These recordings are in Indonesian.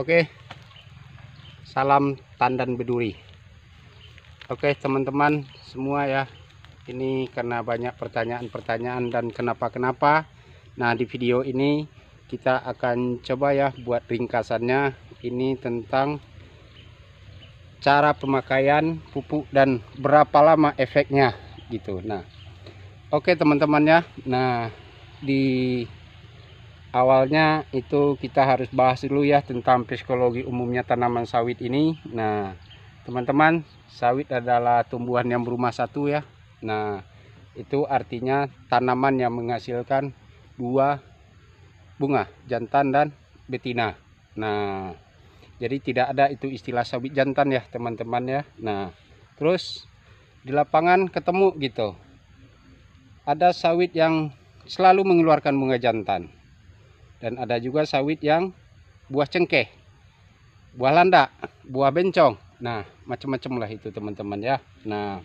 Oke, salam tandan beduri. Oke teman-teman semua ya, ini karena banyak pertanyaan-pertanyaan dan kenapa-kenapa. Nah di video ini kita akan coba ya buat ringkasannya. Ini tentang cara pemakaian pupuk dan berapa lama efeknya gitu. Nah oke teman-teman ya, nah di awalnya itu kita harus bahas dulu ya tentang psikologi umumnya tanaman sawit ini. Nah teman-teman, sawit adalah tumbuhan yang berumah satu ya. Nah itu artinya tanaman yang menghasilkan buah, bunga, jantan dan betina. Nah jadi tidak ada itu istilah sawit jantan ya teman-teman ya. Nah terus di lapangan ketemu gitu, ada sawit yang selalu mengeluarkan bunga jantan, dan ada juga sawit yang buah cengkeh, buah landak, buah bencong. Nah macam-macam lah itu teman-teman ya. Nah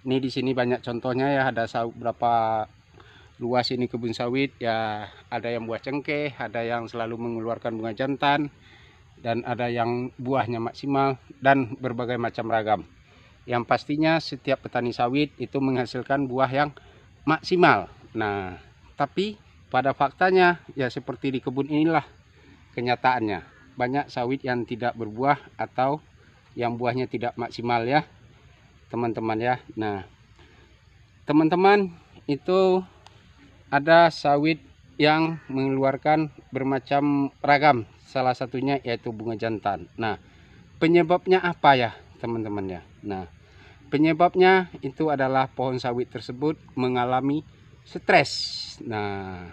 ini di sini banyak contohnya ya, ada sawit berapa luas ini kebun sawit ya, ada yang buah cengkeh, ada yang selalu mengeluarkan bunga jantan, dan ada yang buahnya maksimal, dan berbagai macam ragam. Yang pastinya setiap petani sawit itu menghasilkan buah yang maksimal. Nah tapi pada faktanya ya seperti di kebun inilah kenyataannya, banyak sawit yang tidak berbuah atau yang buahnya tidak maksimal ya teman-teman ya. Nah teman-teman, itu ada sawit yang mengeluarkan bermacam ragam, salah satunya yaitu bunga jantan. Nah penyebabnya apa ya teman-teman ya? Nah penyebabnya itu adalah pohon sawit tersebut mengalami stres. Nah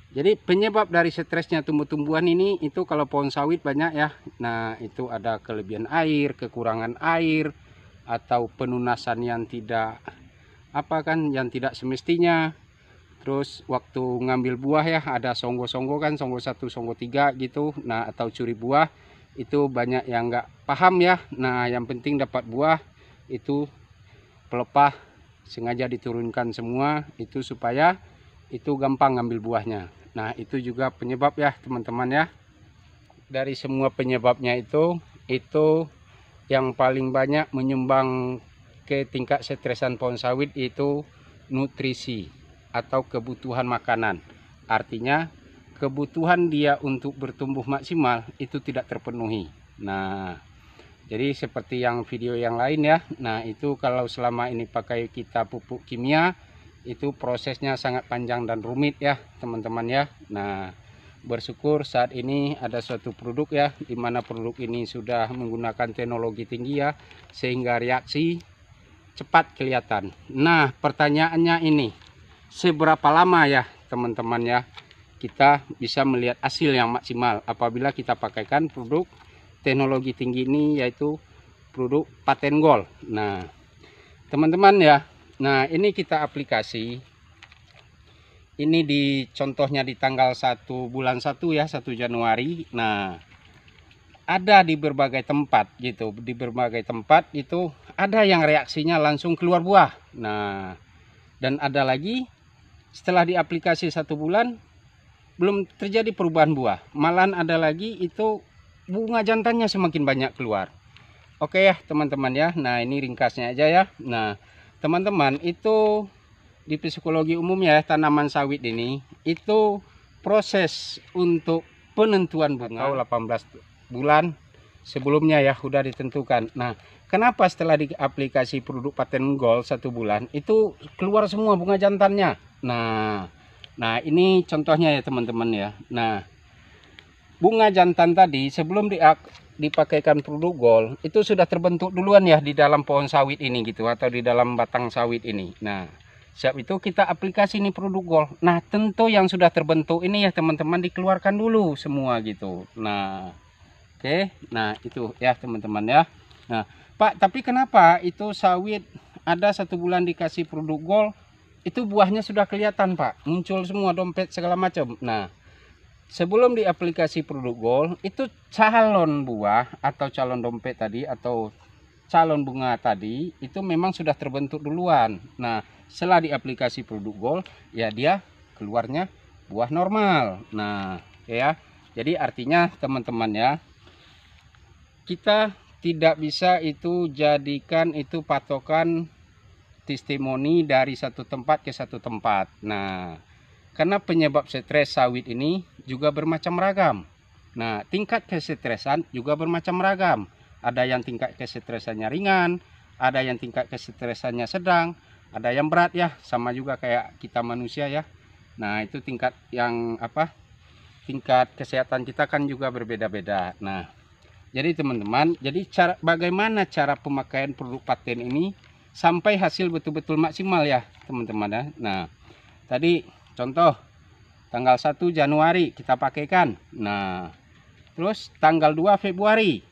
jadi penyebab dari stresnya tumbuh-tumbuhan ini itu kalau pohon sawit banyak ya. Nah itu ada kelebihan air, kekurangan air, atau penunasan yang tidak yang tidak semestinya. Terus waktu ngambil buah ya, ada songgo-songgo kan, songgo 1, songgo 3 gitu. Nah atau curi buah, itu banyak yang nggak paham ya. Nah yang penting dapat buah, itu pelepah sengaja diturunkan semua itu supaya itu gampang ngambil buahnya. Nah itu juga penyebab ya teman-teman ya. Dari semua penyebabnya itu yang paling banyak menyumbang ke tingkat stresan pohon sawit itu nutrisi atau kebutuhan makanan. Artinya kebutuhan dia untuk bertumbuh maksimal itu tidak terpenuhi. Nah jadi seperti yang video yang lain ya. Nah itu kalau selama ini pakai kita pupuk kimia, itu prosesnya sangat panjang dan rumit ya teman-teman ya. Nah bersyukur saat ini ada suatu produk ya, dimana produk ini sudah menggunakan teknologi tinggi ya, sehingga reaksi cepat kelihatan. Nah pertanyaannya ini, seberapa lama ya teman-teman ya kita bisa melihat hasil yang maksimal apabila kita pakaikan produk teknologi tinggi ini, yaitu produk Paten Gold. Nah teman-teman ya, nah ini kita aplikasi ini di contohnya di tanggal 1 bulan 1 ya, 1 Januari. Nah ada di berbagai tempat gitu, di berbagai tempat itu ada yang reaksinya langsung keluar buah. Nah dan ada lagi setelah diaplikasi 1 bulan belum terjadi perubahan buah, malahan ada lagi itu bunga jantannya semakin banyak keluar. Oke ya teman-teman ya. Nah ini ringkasnya aja ya. Nah teman-teman, itu di psikologi umum ya tanaman sawit ini, itu proses untuk penentuan bunga atau 18 bulan sebelumnya ya sudah ditentukan. Nah kenapa setelah diaplikasi produk Paten Gold 1 bulan itu keluar semua bunga jantannya? Nah ini contohnya ya teman-teman ya. Nah bunga jantan tadi sebelum dipakaikan produk Gold itu sudah terbentuk duluan ya di dalam pohon sawit ini gitu, atau di dalam batang sawit ini. Nah siap itu kita aplikasi ini produk Gold. Nah tentu yang sudah terbentuk ini ya teman-teman dikeluarkan dulu semua gitu. Nah oke, nah itu ya teman-teman ya. Nah Pak, tapi kenapa itu sawit ada 1 bulan dikasih produk Gold itu buahnya sudah kelihatan Pak, muncul semua dompet segala macam. Nah sebelum diaplikasi produk Gold itu calon buah atau calon dompet tadi atau calon bunga tadi itu memang sudah terbentuk duluan. Nah setelah diaplikasi produk Gold ya dia keluarnya buah normal. Nah ya, Jadi artinya teman-teman ya, kita tidak bisa itu jadikan itu patokan testimoni dari satu tempat ke satu tempat. Nah, karena penyebab stres sawit ini juga bermacam ragam. Nah, tingkat kesetresan juga bermacam ragam. Ada yang tingkat kesetresannya ringan, ada yang tingkat kesetresannya sedang, ada yang berat ya, sama juga kayak kita manusia ya. Nah, itu tingkat yang tingkat kesehatan kita kan juga berbeda-beda. Nah, jadi teman-teman, jadi bagaimana cara pemakaian produk paten ini sampai hasil betul-betul maksimal ya teman-teman ya. Nah, tadi contoh tanggal 1 Januari kita pakaikan. Nah, terus tanggal 2 Februari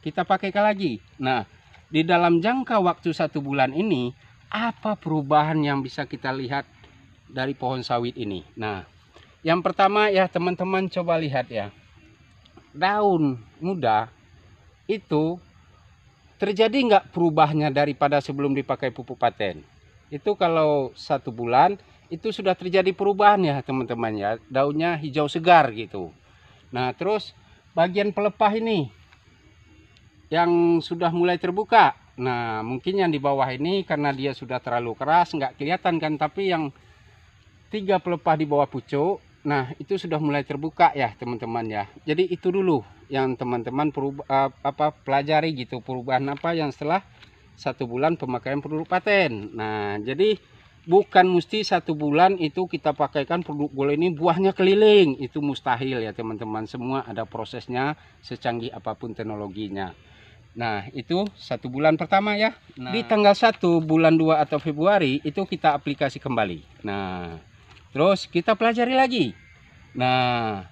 kita pakaikan lagi. Nah, di dalam jangka waktu 1 bulan ini, apa perubahan yang bisa kita lihat dari pohon sawit ini? Nah, yang pertama ya teman-teman coba lihat ya. Daun muda itu terjadi nggak perubahannya daripada sebelum dipakai pupuk paten? Itu kalau 1 bulan itu sudah terjadi perubahan ya teman-teman ya. Daunnya hijau segar gitu. Nah, terus bagian pelepah ini yang sudah mulai terbuka. Nah, mungkin yang di bawah ini karena dia sudah terlalu keras nggak kelihatan kan, tapi yang 3 pelepah di bawah pucuk, nah itu sudah mulai terbuka ya teman-teman ya. Jadi itu dulu yang teman-teman pelajari gitu, perubahan apa yang setelah 1 bulan pemakaian produk paten. Nah, jadi bukan mesti 1 bulan itu kita pakaikan produk Gold ini buahnya keliling, itu mustahil ya teman-teman. Semua ada prosesnya secanggih apapun teknologinya. Nah, itu 1 bulan pertama ya. Nah, di tanggal 1 bulan 2 atau Februari itu kita aplikasi kembali. Nah, terus kita pelajari lagi. Nah,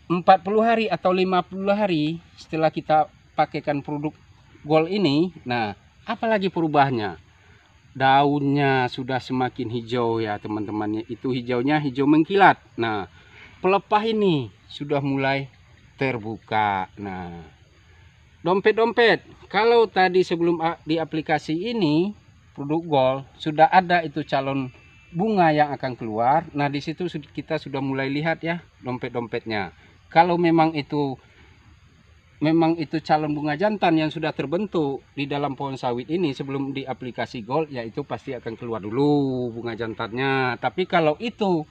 40 hari atau 50 hari setelah kita pakaikan produk Gold ini, nah apalagi perubahannya? Daunnya sudah semakin hijau ya teman-teman. Itu hijaunya hijau mengkilat. Nah, pelepah ini sudah mulai terbuka. Nah, dompet-dompet, kalau tadi sebelum di aplikasi ini produk Gold sudah ada itu calon bunga yang akan keluar. Nah, di situ kita sudah mulai lihat ya dompet-dompetnya. Kalau memang itu calon bunga jantan yang sudah terbentuk di dalam pohon sawit ini sebelum di aplikasi Gold, ya itu pasti akan keluar dulu bunga jantannya. Tapi kalau itu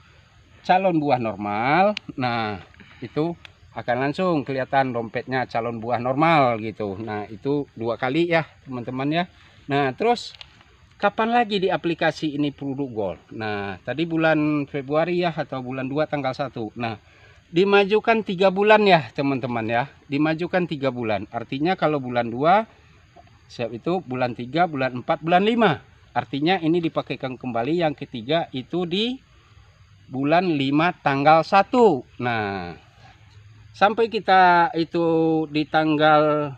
calon buah normal, nah itu akan langsung kelihatan dompetnya calon buah normal gitu. Nah, itu 2 kali ya teman-teman ya. Nah, terus kapan lagi di aplikasi ini produk Gold? Nah, tadi bulan Februari ya atau bulan 2 tanggal 1. Nah, dimajukan 3 bulan ya teman-teman ya. Dimajukan 3 bulan. Artinya kalau bulan 2 siap itu bulan 3, bulan 4, bulan 5. Artinya ini dipakaikan kembali yang ketiga itu di bulan 5 tanggal 1. Nah, sampai kita itu di tanggal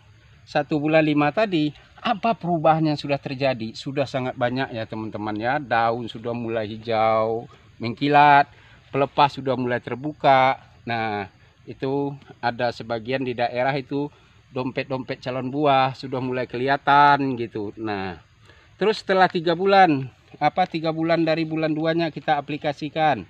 1 bulan 5 tadi, apa perubahan yang sudah terjadi? Sudah sangat banyak ya teman-teman ya. Daun sudah mulai hijau mengkilat, pelepah sudah mulai terbuka. Nah, itu ada sebagian di daerah itu dompet-dompet calon buah sudah mulai kelihatan gitu. Nah, terus setelah 3 bulan, 3 bulan dari bulan 2-nya kita aplikasikan,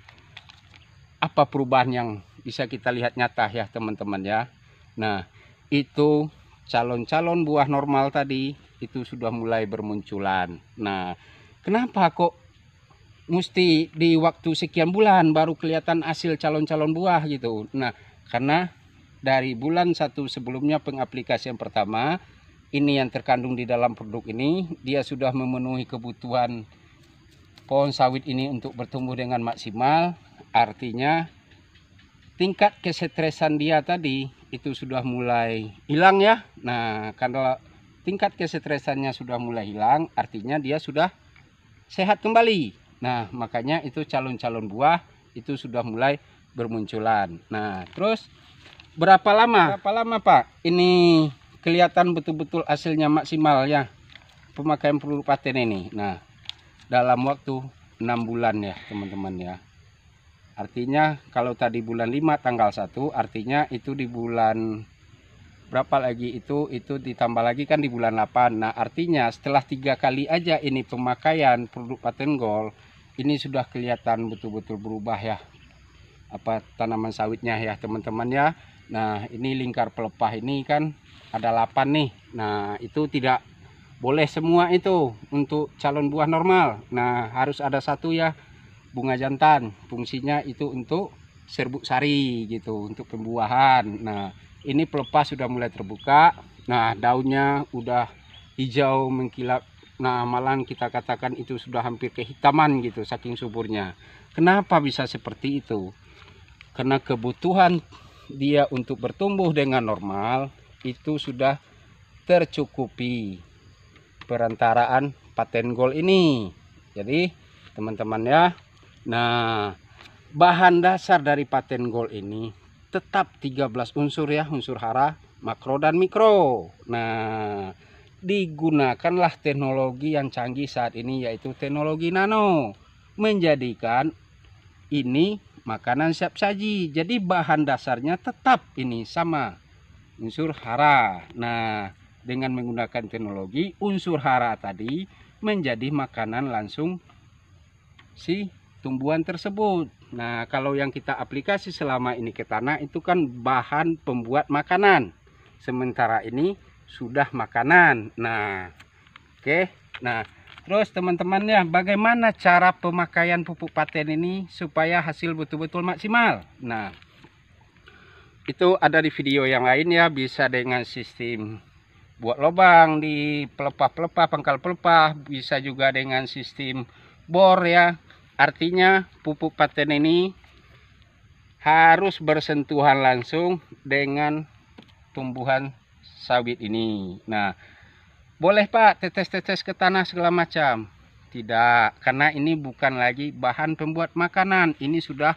apa perubahan yang bisa kita lihat nyata ya teman-teman ya. Nah, itu calon-calon buah normal tadi itu sudah mulai bermunculan. Nah, kenapa kok mesti di waktu sekian bulan baru kelihatan hasil calon-calon buah gitu? Nah, karena dari bulan 1 sebelumnya pengaplikasian pertama, ini yang terkandung di dalam produk ini, dia sudah memenuhi kebutuhan pohon sawit ini untuk bertumbuh dengan maksimal. Artinya tingkat kesetresan dia tadi itu sudah mulai hilang ya. Nah, karena tingkat kesetresannya sudah mulai hilang, artinya dia sudah sehat kembali. Nah, makanya itu calon-calon buah itu sudah mulai bermunculan. Nah, terus berapa lama Pak ini kelihatan betul-betul hasilnya maksimal ya pemakaian produk paten ini? Nah, dalam waktu 6 bulan ya teman-teman ya. Artinya kalau tadi bulan 5 tanggal 1, artinya itu di bulan berapa lagi itu ditambah lagi kan di bulan 8. Nah, artinya setelah 3 kali aja ini pemakaian produk paten Gold, ini sudah kelihatan betul-betul berubah ya. tanaman sawitnya ya teman-teman ya. Nah ini lingkar pelepah ini kan ada 8 nih. Nah itu tidak boleh semua itu untuk calon buah normal. Nah harus ada satu ya bunga jantan, fungsinya itu untuk serbuk sari gitu, untuk pembuahan. Nah ini pelepah sudah mulai terbuka. Nah daunnya udah hijau mengkilap. Nah malahan kita katakan itu sudah hampir kehitaman gitu saking suburnya. Kenapa bisa seperti itu? Karena kebutuhan dia untuk bertumbuh dengan normal itu sudah tercukupi perantaraan paten gold ini. Jadi teman-teman ya, nah bahan dasar dari paten gold ini tetap 13 unsur ya, unsur hara, makro dan mikro. Nah digunakanlah teknologi yang canggih saat ini, yaitu teknologi nano, menjadikan ini makanan siap saji. Jadi bahan dasarnya tetap ini sama, unsur hara. Nah dengan menggunakan teknologi, unsur hara tadi menjadi makanan langsung si tumbuhan tersebut. Nah kalau yang kita aplikasi selama ini ke tanah itu kan bahan pembuat makanan, sementara ini sudah makanan. Nah oke. Nah terus teman-teman ya, bagaimana cara pemakaian pupuk paten ini supaya hasil betul-betul maksimal. Nah itu ada di video yang lain ya, bisa dengan sistem buat lubang di pelepah-pelepah, pangkal pelepah, bisa juga dengan sistem bor ya. Artinya pupuk paten ini harus bersentuhan langsung dengan tumbuhan sawit ini. Nah boleh Pak tetes-tetes ke tanah segala macam? Tidak, karena ini bukan lagi bahan pembuat makanan, ini sudah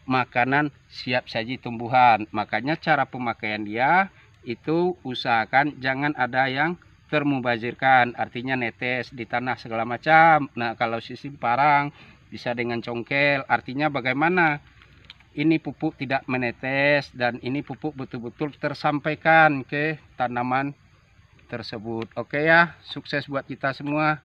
makanan siap saji tumbuhan. Makanya cara pemakaian dia itu usahakan jangan ada yang termubazirkan, artinya netes di tanah segala macam. Nah kalau sistem parang bisa dengan congkel, artinya bagaimana ini pupuk tidak menetes dan ini pupuk betul-betul tersampaikan ke tanaman tersebut. Oke ya, sukses buat kita semua.